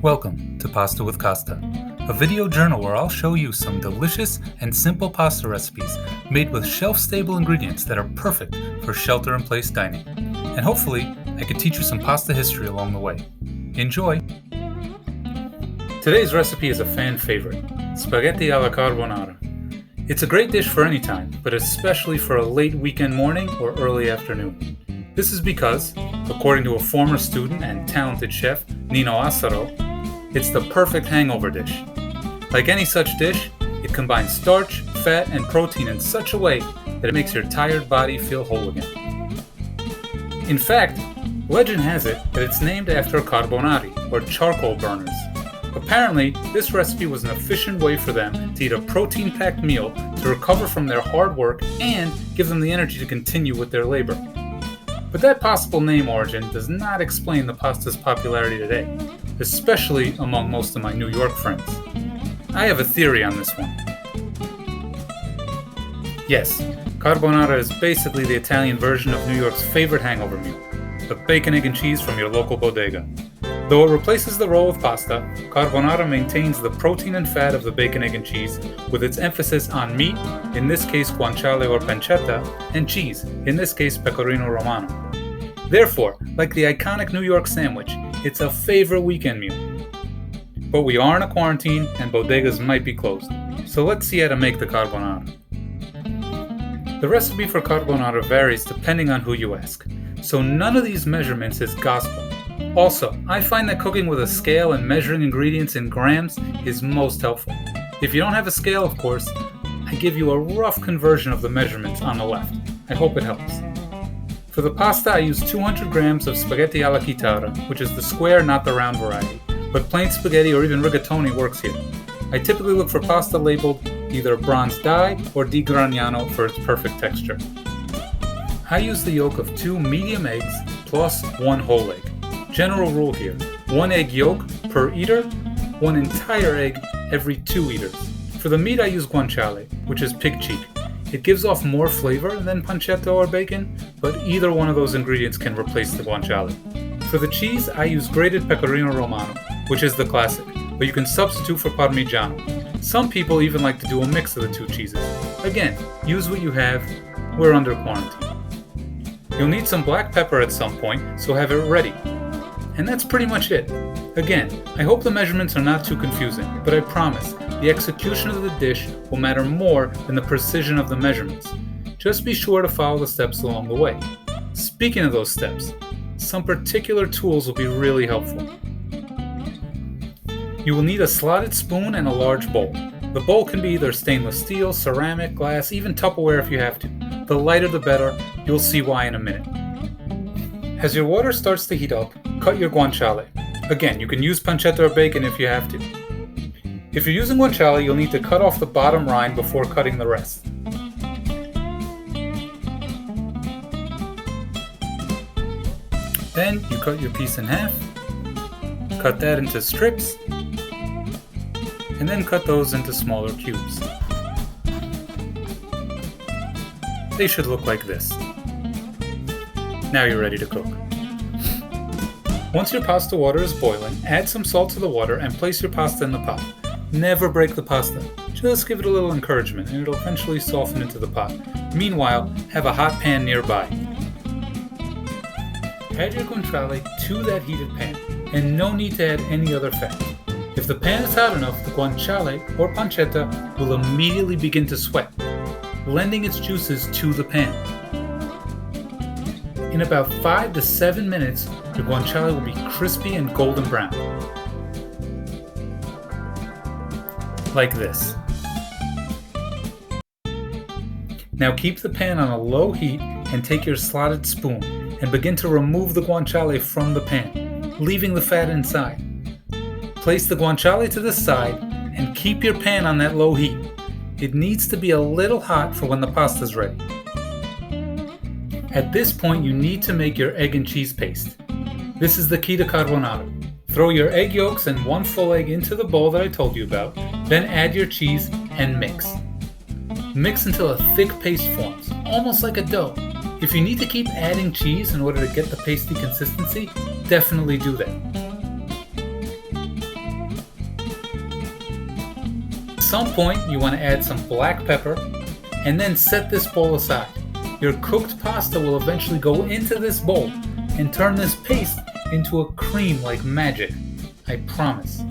Welcome to Pasta with Costa, a video journal where I'll show you some delicious and simple pasta recipes made with shelf-stable ingredients that are perfect for shelter-in-place dining. And hopefully, I can teach you some pasta history along the way. Enjoy! Today's recipe is a fan favorite, spaghetti alla carbonara. It's a great dish for any time, but especially for a late weekend morning or early afternoon. This is because, according to a former student and talented chef, Nino Asaro, it's the perfect hangover dish. Like any such dish, it combines starch, fat, and protein in such a way that it makes your tired body feel whole again. In fact, legend has it that it's named after carbonari, or charcoal burners. Apparently, this recipe was an efficient way for them to eat a protein-packed meal to recover from their hard work and give them the energy to continue with their labor. But that possible name origin does not explain the pasta's popularity today, especially among most of my New York friends. I have a theory on this one. Yes, carbonara is basically the Italian version of New York's favorite hangover meal, the bacon, egg, and cheese from your local bodega. Though it replaces the role of pasta, carbonara maintains the protein and fat of the bacon, egg, and cheese, with its emphasis on meat, in this case guanciale or pancetta, and cheese, in this case pecorino romano. Therefore, like the iconic New York sandwich, it's a favorite weekend meal. But we are in a quarantine and bodegas might be closed, so let's see how to make the carbonara. The recipe for carbonara varies depending on who you ask, so none of these measurements is gospel. Also, I find that cooking with a scale and measuring ingredients in grams is most helpful. If you don't have a scale, of course, I give you a rough conversion of the measurements on the left. I hope it helps. For the pasta, I use 200 grams of spaghetti alla chitarra, which is the square, not the round variety, but plain spaghetti or even rigatoni works here. I typically look for pasta labeled either bronze dye or di Graniano for its perfect texture. I use the yolk of 2 medium eggs plus 1 whole egg. General rule here, 1 egg yolk per eater, 1 entire egg every 2 eaters. For the meat I use guanciale, which is pig cheek. It gives off more flavor than pancetta or bacon, but either one of those ingredients can replace the guanciale. For the cheese, I use grated pecorino romano, which is the classic, but you can substitute for parmigiano. Some people even like to do a mix of the two cheeses. Again, use what you have, we're under quarantine. You'll need some black pepper at some point, so have it ready. And that's pretty much it. Again, I hope the measurements are not too confusing, but I promise, the execution of the dish will matter more than the precision of the measurements. Just be sure to follow the steps along the way. Speaking of those steps, some particular tools will be really helpful. You will need a slotted spoon and a large bowl. The bowl can be either stainless steel, ceramic, glass, even Tupperware if you have to. The lighter the better, you'll see why in a minute. As your water starts to heat up, cut your guanciale. Again, you can use pancetta or bacon if you have to. If you're using guanciale, you'll need to cut off the bottom rind before cutting the rest. Then you cut your piece in half, cut that into strips, and then cut those into smaller cubes. They should look like this. Now you're ready to cook. Once your pasta water is boiling, add some salt to the water and place your pasta in the pot. Never break the pasta. Just give it a little encouragement and it'll eventually soften into the pot. Meanwhile, have a hot pan nearby. Add your guanciale to that heated pan, and no need to add any other fat. If the pan is hot enough, the guanciale or pancetta will immediately begin to sweat, lending its juices to the pan. In about 5 to 7 minutes, your guanciale will be crispy and golden brown. Like this. Now keep the pan on a low heat and take your slotted spoon and begin to remove the guanciale from the pan, leaving the fat inside. Place the guanciale to the side and keep your pan on that low heat. It needs to be a little hot for when the pasta is ready. At this point, you need to make your egg and cheese paste. This is the key to carbonara. Throw your egg yolks and 1 full egg into the bowl that I told you about, then add your cheese and mix. Mix until a thick paste forms, almost like a dough. If you need to keep adding cheese in order to get the pasty consistency, definitely do that. some point, you want to add some black pepper and then set this bowl aside. Your cooked pasta will eventually go into this bowl and turn this paste into a cream like magic. I promise.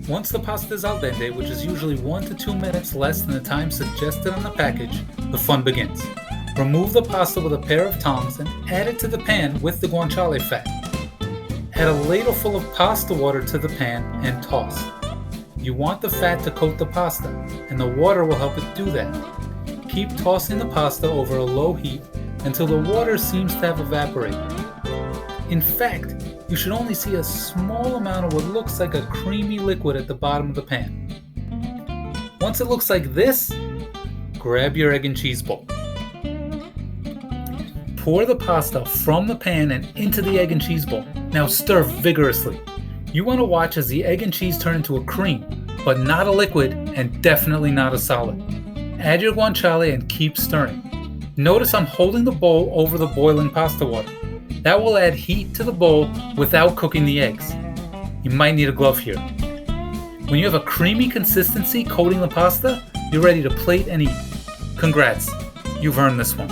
Once the pasta is al dente, which is usually 1 to 2 minutes less than the time suggested on the package, the fun begins. Remove the pasta with a pair of tongs and add it to the pan with the guanciale fat. Add a ladle full of pasta water to the pan and toss. You want the fat to coat the pasta, and the water will help it do that. Keep tossing the pasta over a low heat until the water seems to have evaporated. In fact, you should only see a small amount of what looks like a creamy liquid at the bottom of the pan. Once it looks like this, grab your egg and cheese bowl. Pour the pasta from the pan and into the egg and cheese bowl. Now stir vigorously. You want to watch as the egg and cheese turn into a cream, but not a liquid and definitely not a solid. Add your guanciale and keep stirring. Notice I'm holding the bowl over the boiling pasta water. That will add heat to the bowl without cooking the eggs. You might need a glove here. When you have a creamy consistency coating the pasta, you're ready to plate and eat. Congrats, you've earned this one.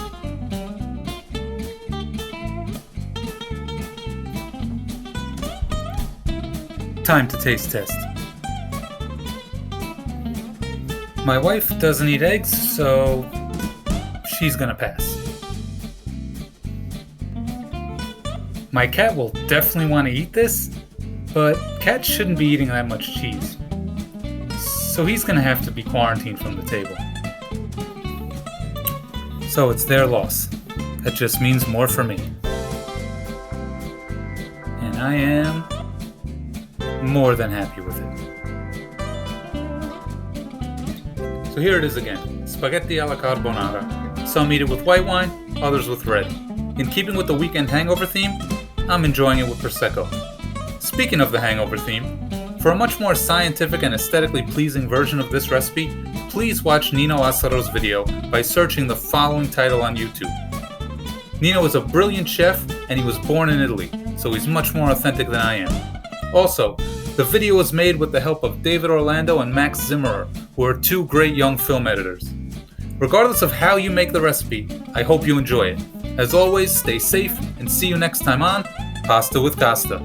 Time to taste test. My wife doesn't eat eggs, so she's gonna pass. My cat will definitely want to eat this, but cats shouldn't be eating that much cheese. So he's gonna have to be quarantined from the table. So it's their loss. That just means more for me. And I am more than happy with it. So here it is again, spaghetti alla carbonara. Some eat it with white wine, others with red. In keeping with the weekend hangover theme, I'm enjoying it with Prosecco. Speaking of the hangover theme, for a much more scientific and aesthetically pleasing version of this recipe, please watch Nino Assaro's video by searching the following title on YouTube. Nino is a brilliant chef and he was born in Italy, so he's much more authentic than I am. Also, the video was made with the help of David Orlando and Max Zimmerer, who are two great young film editors. Regardless of how you make the recipe, I hope you enjoy it. As always, stay safe and see you next time on Pasta with Costa.